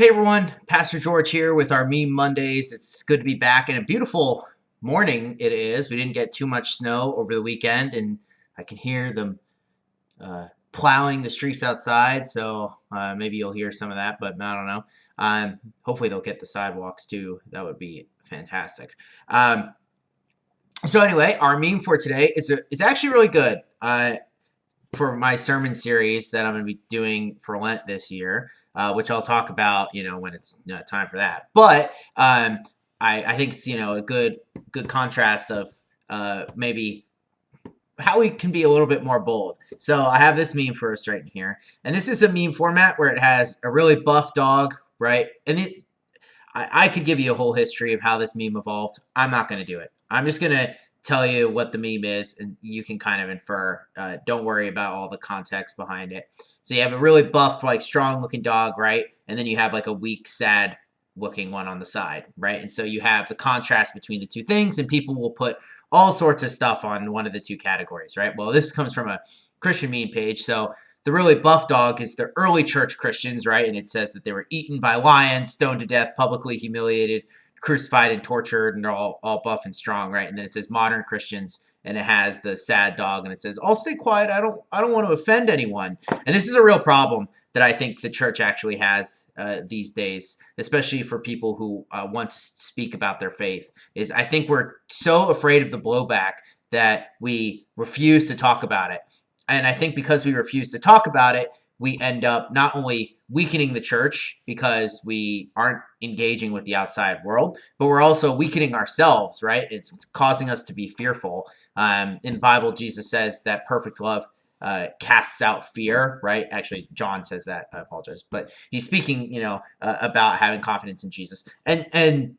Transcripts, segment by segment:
Hey everyone, Pastor George here with our Meme Mondays. It's good to be back, and a beautiful morning it is. We didn't get too much snow over the weekend, and I can hear them plowing the streets outside, so maybe you'll hear some of that, but I don't know. Hopefully they'll get the sidewalks too. That would be fantastic. So anyway, our meme for today is actually really good. For my sermon series that I'm going to be doing for Lent this year, which I'll talk about, when it's time for that. But I think it's a good contrast of maybe how we can be a little bit more bold. So I have this meme for us right here, and this is a meme format where it has a really buff dog, right? And I could give you a whole history of how this meme evolved. I'm not going to do it. I'm just going to tell you what the meme is, and you can kind of infer. Don't worry about all the context behind it. So you have a really buff, strong-looking dog, right? And then you have a weak, sad-looking one on the side, right? And so you have the contrast between the two things, and people will put all sorts of stuff on one of the two categories, right? Well, this comes from a Christian meme page, so the really buff dog is the early church Christians, right? And it says that they were eaten by lions, stoned to death, publicly humiliated, crucified and tortured, and they're all buff and strong, right? And then it says modern Christians, and it has the sad dog, and it says, "I'll stay quiet. I don't want to offend anyone." And this is a real problem that I think the church actually has these days, especially for people who want to speak about their faith. Is I think we're so afraid of the blowback that we refuse to talk about it. And I think because we refuse to talk about it, we end up not only weakening the church because we aren't engaging with the outside world, but we're also weakening ourselves, right? It's causing us to be fearful. In the Bible, Jesus says that perfect love casts out fear, right? Actually, John says that. I apologize. But he's speaking, about having confidence in Jesus. And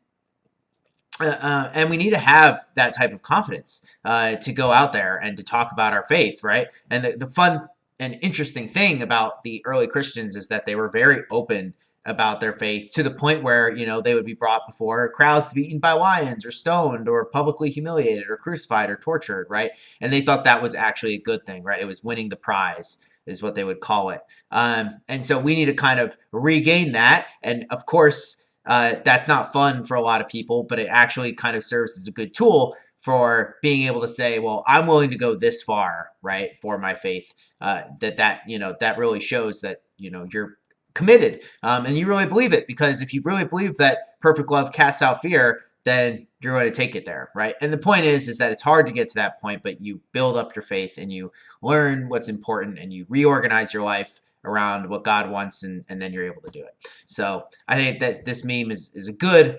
we need to have that type of confidence to go out there and to talk about our faith, right? And the fun and interesting thing about the early Christians is that they were very open about their faith to the point where, they would be brought before crowds to be eaten by lions or stoned or publicly humiliated or crucified or tortured, right? And they thought that was actually a good thing, right? It was winning the prize is what they would call it. And so we need to kind of regain that. And of course, that's not fun for a lot of people, but it actually kind of serves as a good tool for being able to say, well, I'm willing to go this far, right, for my faith. That really shows that, you're committed and you really believe it, because if you really believe that perfect love casts out fear, then you're going to take it there, right? And the point is that it's hard to get to that point, but you build up your faith and you learn what's important and you reorganize your life around what God wants, and then you're able to do it. So I think that this meme is a good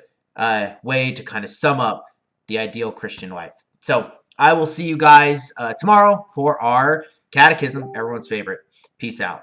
way to kind of sum up the ideal Christian life. So I will see you guys tomorrow for our catechism, everyone's favorite. Peace out.